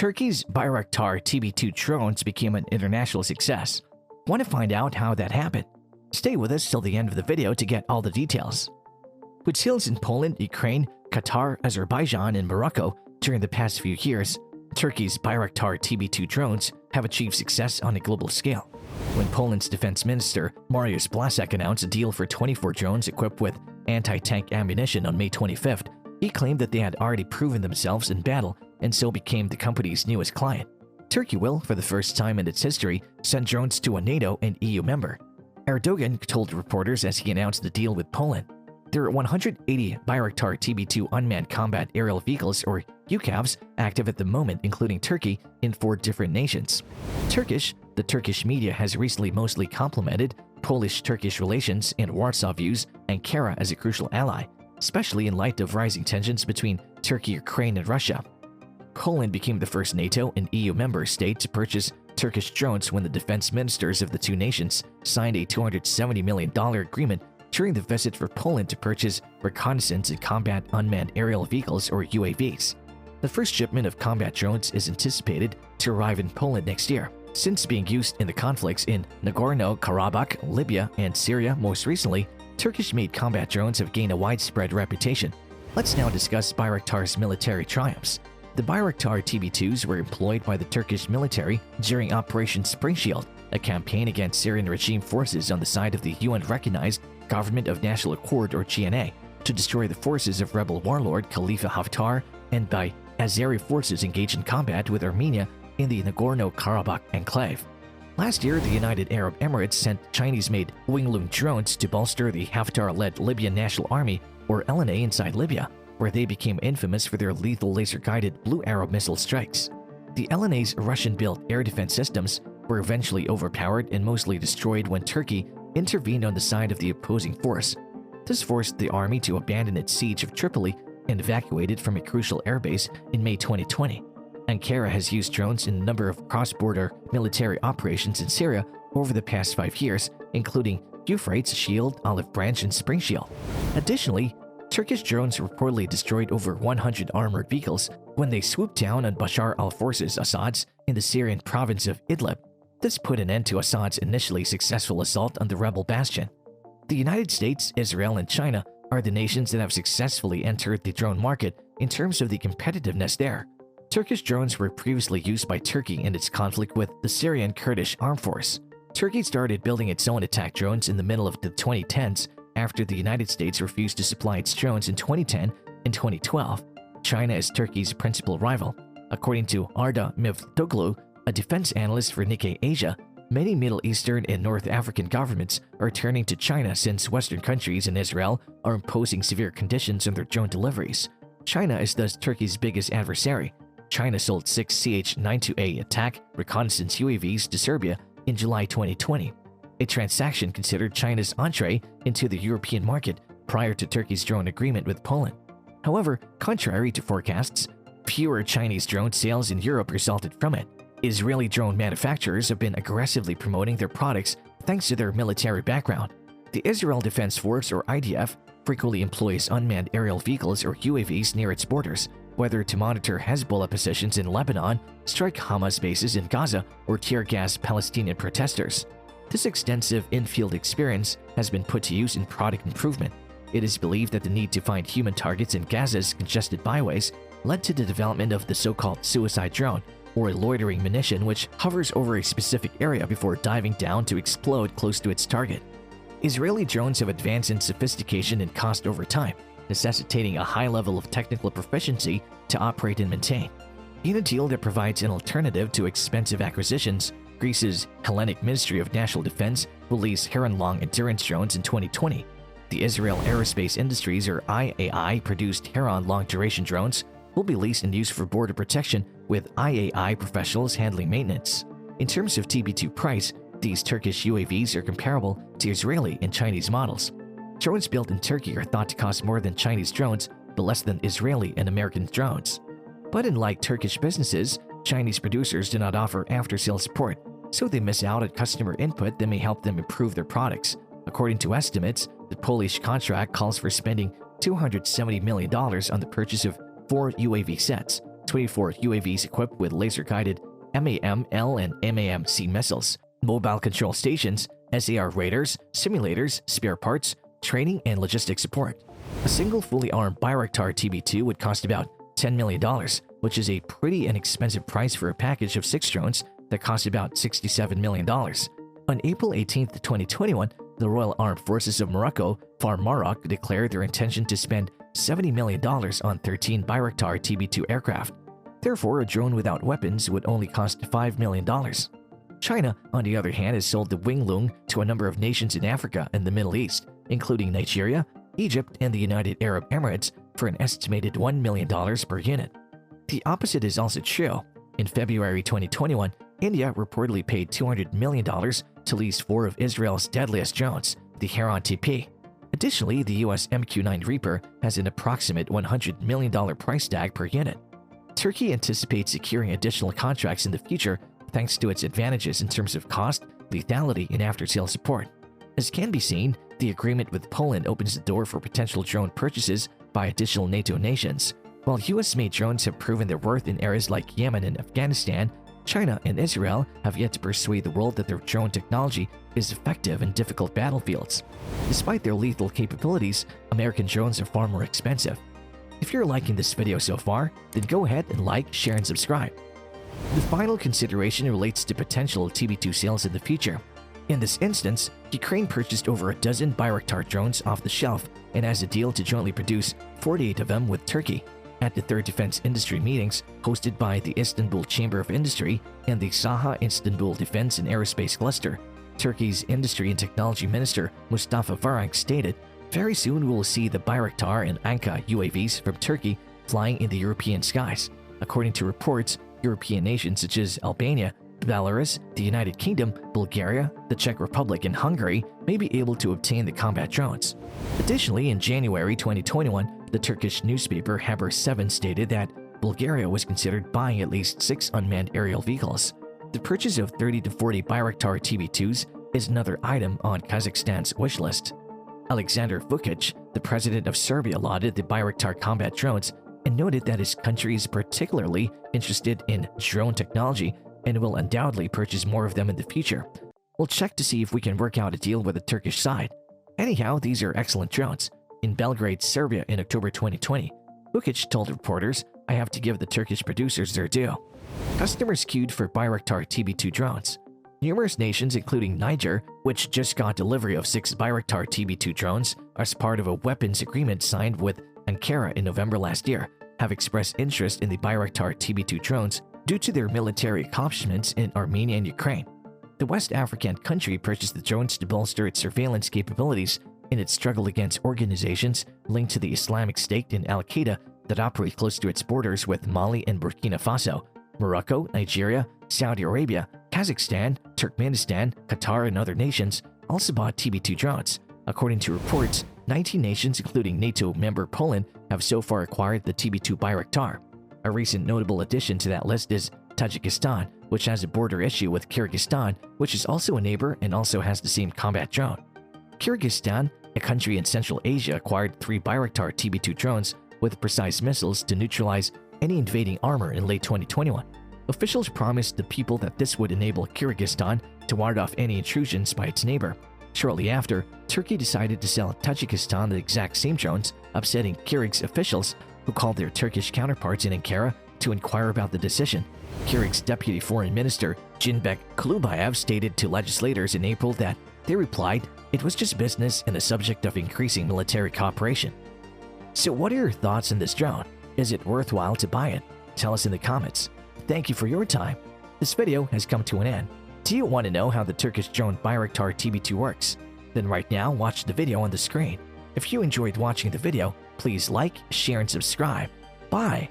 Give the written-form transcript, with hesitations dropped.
Turkey's Bayraktar TB2 drones became an international success. Want to find out how that happened? Stay with us till the end of the video to get all the details. With sales in Poland, Ukraine, Qatar, Azerbaijan, and Morocco during the past few years, Turkey's Bayraktar TB2 drones have achieved success on a global scale. When Poland's defense minister Mariusz Błaszczak announced a deal for 24 drones equipped with anti-tank ammunition on May 25th, he claimed that they had already proven themselves in battle and so became the company's newest client. Turkey will, for the first time in its history, send drones to a NATO and EU member. Erdogan told reporters as he announced the deal with Poland. There are 180 Bayraktar TB2 unmanned combat aerial vehicles, or UCAVs, active at the moment, including Turkey, in 4 different nations. The Turkish media has recently mostly complimented Polish-Turkish relations and Warsaw views Ankara as a crucial ally, especially in light of rising tensions between Turkey, Ukraine, and Russia. Poland became the first NATO and EU member state to purchase Turkish drones when the defense ministers of the two nations signed a $270 million agreement during the visit for Poland to purchase reconnaissance and combat unmanned aerial vehicles, or UAVs. The first shipment of combat drones is anticipated to arrive in Poland next year. Since being used in the conflicts in Nagorno-Karabakh, Libya, and Syria most recently, Turkish-made combat drones have gained a widespread reputation. Let's now discuss Bayraktar's military triumphs. The Bayraktar TB2s were employed by the Turkish military during Operation Spring Shield, a campaign against Syrian regime forces on the side of the UN-recognized Government of National Accord, or GNA, to destroy the forces of rebel warlord Khalifa Haftar, and by Azeri forces engaged in combat with Armenia in the Nagorno-Karabakh enclave. Last year, the United Arab Emirates sent Chinese-made Wing-Lung drones to bolster the Haftar-led Libyan National Army, or LNA, inside Libya, where they became infamous for their lethal laser-guided Blue Arrow missile strikes. The LNA's Russian-built air defense systems were eventually overpowered and mostly destroyed when Turkey intervened on the side of the opposing force. This forced the army to abandon its siege of Tripoli and evacuated from a crucial airbase in May 2020. Ankara has used drones in a number of cross-border military operations in Syria over the past 5 years, including Euphrates Shield, Olive Branch, and Spring Shield. Additionally, Turkish drones reportedly destroyed over 100 armored vehicles when they swooped down on Bashar al-Assad's in the Syrian province of Idlib. This put an end to Assad's initially successful assault on the rebel bastion. The United States, Israel, and China are the nations that have successfully entered the drone market in terms of the competitiveness there. Turkish drones were previously used by Turkey in its conflict with the Syrian Kurdish armed force. Turkey started building its own attack drones in the middle of the 2010s after the United States refused to supply its drones in 2010 and 2012. China is Turkey's principal rival. According to Arda Mevtoglu, a defense analyst for Nikkei Asia, many Middle Eastern and North African governments are turning to China since Western countries and Israel are imposing severe conditions on their drone deliveries. China is thus Turkey's biggest adversary. China sold 6 CH-92A attack reconnaissance UAVs to Serbia in July 2020, a transaction considered China's entree into the European market prior to Turkey's drone agreement with Poland. However, contrary to forecasts, fewer Chinese drone sales in Europe resulted from it. Israeli drone manufacturers have been aggressively promoting their products thanks to their military background. The Israel Defense Force, or IDF, frequently employs unmanned aerial vehicles, or UAVs, near its borders, whether to monitor Hezbollah positions in Lebanon, strike Hamas bases in Gaza, or tear gas Palestinian protesters. This extensive in-field experience has been put to use in product improvement. It is believed that the need to find human targets in Gaza's congested byways led to the development of the so-called suicide drone, or a loitering munition which hovers over a specific area before diving down to explode close to its target. Israeli drones have advanced in sophistication and cost over time, necessitating a high level of technical proficiency to operate and maintain. In a deal that provides an alternative to expensive acquisitions, Greece's Hellenic Ministry of National Defense released Heron-Long endurance drones in 2020. The Israel Aerospace Industries, or IAI, produced Heron long-duration drones will be leased and used for border protection, with IAI professionals handling maintenance. In terms of TB2 price, these Turkish UAVs are comparable to Israeli and Chinese models. Drones built in Turkey are thought to cost more than Chinese drones, but less than Israeli and American drones. But unlike Turkish businesses, Chinese producers do not offer after-sales support, so they miss out on customer input that may help them improve their products. According to estimates, the Polish contract calls for spending $270 million on the purchase of 4 UAV sets, 24 UAVs equipped with laser-guided MAM-L and MAM-C missiles, mobile control stations, SAR radars, simulators, spare parts, training, and logistics support. A single fully armed Bayraktar TB2 would cost about $10 million, which is a pretty inexpensive price for a package of 6 drones that cost about $67 million. On April 18, 2021, the Royal Armed Forces of Morocco, Maroc, declared their intention to spend $70 million on 13 Bayraktar TB2 aircraft. Therefore, a drone without weapons would only cost $5 million. China, on the other hand, has sold the Winglong to a number of nations in Africa and the Middle East, including Nigeria, Egypt, and the United Arab Emirates, for an estimated $1 million per unit. The opposite is also true. In February 2021, India reportedly paid $200 million to lease 4 of Israel's deadliest drones, the Heron TP. Additionally, the US MQ-9 Reaper has an approximate $100 million price tag per unit. Turkey anticipates securing additional contracts in the future thanks to its advantages in terms of cost, lethality, and after-sales support. As can be seen, the agreement with Poland opens the door for potential drone purchases by additional NATO nations. While US-made drones have proven their worth in areas like Yemen and Afghanistan, China and Israel have yet to persuade the world that their drone technology is effective in difficult battlefields. Despite their lethal capabilities, American drones are far more expensive. If you're liking this video so far, then go ahead and like, share, and subscribe. The final consideration relates to potential TB2 sales in the future. In this instance, Ukraine purchased over a dozen Bayraktar drones off the shelf and has a deal to jointly produce 48 of them with Turkey. At the third defense industry meetings hosted by the Istanbul Chamber of Industry and the Saha Istanbul Defense and Aerospace Cluster, Turkey's Industry and Technology Minister Mustafa Varank stated, "Very soon we will see the Bayraktar and Anka UAVs from Turkey flying in the European skies." According to reports, European nations such as Albania, Belarus, the United Kingdom, Bulgaria, the Czech Republic, and Hungary may be able to obtain the combat drones. Additionally, in January 2021, the Turkish newspaper Haber 7 stated that Bulgaria was considered buying at least 6 unmanned aerial vehicles. The purchase of 30 to 40 Bayraktar TB2s is another item on Kazakhstan's wish list. Alexander Vučić, the president of Serbia, lauded the Bayraktar combat drones and noted that his country is particularly interested in drone technology and will undoubtedly purchase more of them in the future. We'll check to see if we can work out a deal with the Turkish side. Anyhow, these are excellent drones. In Belgrade, Serbia in October 2020, Vučić told reporters, "I have to give the Turkish producers their due." Customers queued for Bayraktar TB2 drones. Numerous nations, including Niger, which just got delivery of 6 Bayraktar TB2 drones as part of a weapons agreement signed with Ankara in November last year, have expressed interest in the Bayraktar TB2 drones due to their military accomplishments in Armenia and Ukraine. The West African country purchased the drones to bolster its surveillance capabilities in its struggle against organizations linked to the Islamic State and Al-Qaeda that operate close to its borders with Mali and Burkina Faso. Morocco, Nigeria, Saudi Arabia, Kazakhstan, Turkmenistan, Qatar, and other nations also bought TB2 drones. According to reports, 19 nations, including NATO member Poland, have so far acquired the TB2 Bayraktar. A recent notable addition to that list is Tajikistan, which has a border issue with Kyrgyzstan, which is also a neighbor and also has the same combat drone. Kyrgyzstan, a country in Central Asia, acquired 3 Bayraktar TB2 drones with precise missiles to neutralize any invading armor in late 2021. Officials promised the people that this would enable Kyrgyzstan to ward off any intrusions by its neighbor. Shortly after, Turkey decided to sell Tajikistan the exact same drones, upsetting Kyrgyz officials who called their Turkish counterparts in Ankara to inquire about the decision. Kyrgyz Deputy Foreign Minister Jinbek Kulubayev stated to legislators in April that they replied, "It was just business and a subject of increasing military cooperation." So what are your thoughts on this drone? Is it worthwhile to buy it? Tell us in the comments. Thank you for your time. This video has come to an end. Do you want to know how the Turkish drone Bayraktar TB2 works? Then right now, watch the video on the screen. If you enjoyed watching the video, please like, share, and subscribe. Bye!